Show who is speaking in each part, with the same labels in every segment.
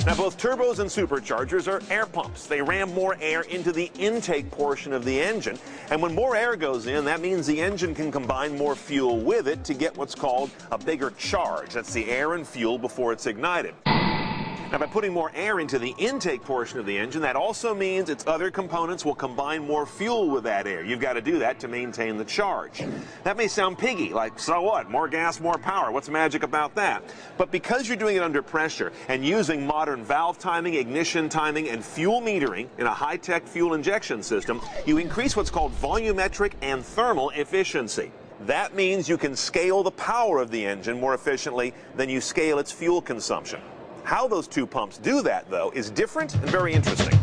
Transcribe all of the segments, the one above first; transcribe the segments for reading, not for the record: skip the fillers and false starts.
Speaker 1: Now, both turbos and superchargers are air pumps. They ram more air into the intake portion of the engine, and when more air goes in, that means the engine can combine more fuel with it to get what's called a bigger charge. That's the air and fuel before it's ignited. Now, by putting more air into the intake portion of the engine, that also means its other components will combine more fuel with that air. You've got to do that to maintain the charge. That may sound piggy, like, so what? More gas, more power. What's magic about that? But because you're doing it under pressure and using modern valve timing, ignition timing, and fuel metering in a high-tech fuel injection system, you increase what's called volumetric and thermal efficiency. That means you can scale the power of the engine more efficiently than you scale its fuel consumption. How those two pumps do that, though, is different and very interesting.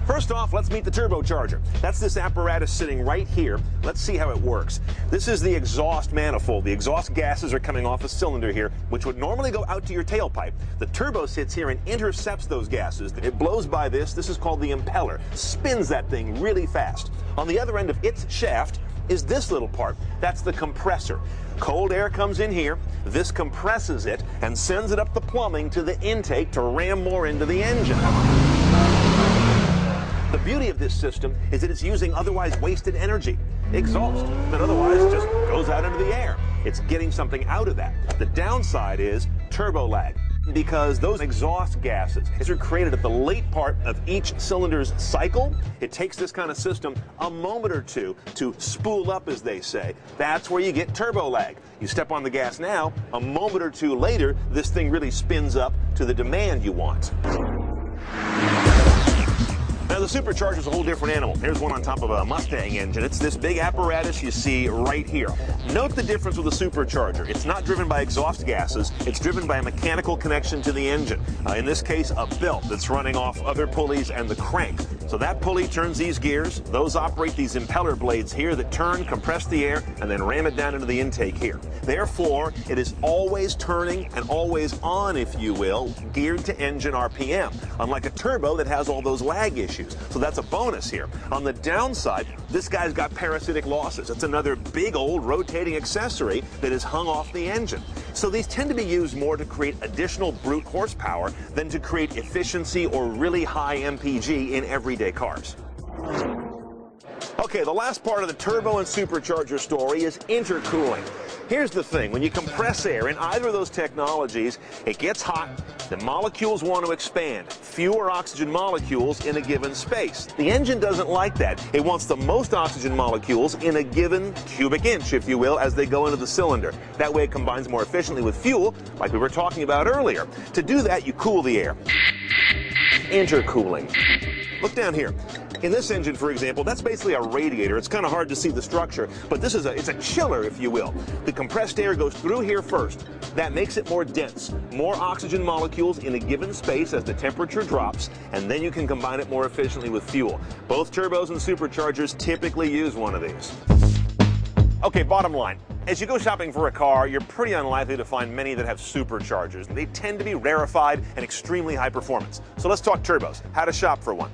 Speaker 1: First off, let's meet the turbocharger. That's this apparatus sitting right here. Let's see how it works. This is the exhaust manifold. The exhaust gases are coming off a cylinder here, which would normally go out to your tailpipe. The turbo sits here and intercepts those gases. It blows by this. This is called the impeller. Spins that thing really fast. On the other end of its shaft is this little part. That's the compressor. Cold air comes in here, this compresses it, and sends it up the plumbing to the intake to ram more into the engine. The beauty of this system is that it's using otherwise wasted energy, exhaust, that otherwise just goes out into the air. It's getting something out of that. The downside is turbo lag, because those exhaust gases are created at the late part of each cylinder's cycle. It takes this kind of system a moment or two to spool up, as they say. That's where you get turbo lag. You step on the gas now, a moment or two later, this thing really spins up to the demand you want. Now, the supercharger is a whole different animal. Here's one on top of a Mustang engine. It's this big apparatus you see right here. Note the difference with the supercharger. It's not driven by exhaust gases. It's driven by a mechanical connection to the engine. In this case, a belt that's running off other pulleys and the crank. So that pulley turns these gears. Those operate these impeller blades here that turn, compress the air, and then ram it down into the intake here. Therefore, it is always turning and always on, if you will, geared to engine RPM, unlike a turbo that has all those lag issues. So that's a bonus here. On the downside, this guy's got parasitic losses. It's another big old rotating accessory that is hung off the engine. So these tend to be used more to create additional brute horsepower than to create efficiency or really high MPG in everyday cars. Okay, the last part of the turbo and supercharger story is intercooling. Here's the thing, when you compress air in either of those technologies, it gets hot, the molecules want to expand, fewer oxygen molecules in a given space. The engine doesn't like that. It wants the most oxygen molecules in a given cubic inch, if you will, as they go into the cylinder. That way it combines more efficiently with fuel, like we were talking about earlier. To do that, you cool the air. Intercooling. Look down here. In this engine, for example, that's basically a radiator. It's kind of hard to see the structure, but this is it's a chiller, if you will. The compressed air goes through here first. That makes it more dense, more oxygen molecules in a given space as the temperature drops, and then you can combine it more efficiently with fuel. Both turbos and superchargers typically use one of these. Okay, bottom line. As you go shopping for a car, you're pretty unlikely to find many that have superchargers. They tend to be rarefied and extremely high performance. So let's talk turbos, how to shop for one.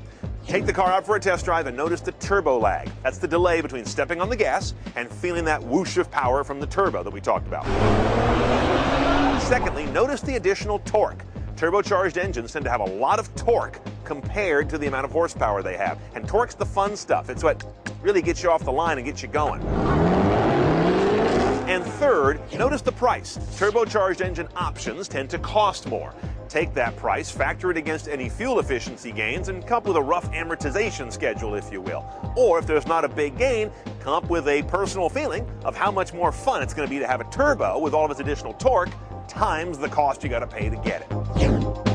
Speaker 1: Take the car out for a test drive and notice the turbo lag. That's the delay between stepping on the gas and feeling that whoosh of power from the turbo that we talked about. Secondly, notice the additional torque. Turbocharged engines tend to have a lot of torque compared to the amount of horsepower they have. And torque's the fun stuff. It's what really gets you off the line and gets you going. And third, notice the price. Turbocharged engine options tend to cost more. Take that price, factor it against any fuel efficiency gains, and come up with a rough amortization schedule, if you will. Or if there's not a big gain, come up with a personal feeling of how much more fun it's going to be to have a turbo with all of its additional torque times the cost you got to pay to get it.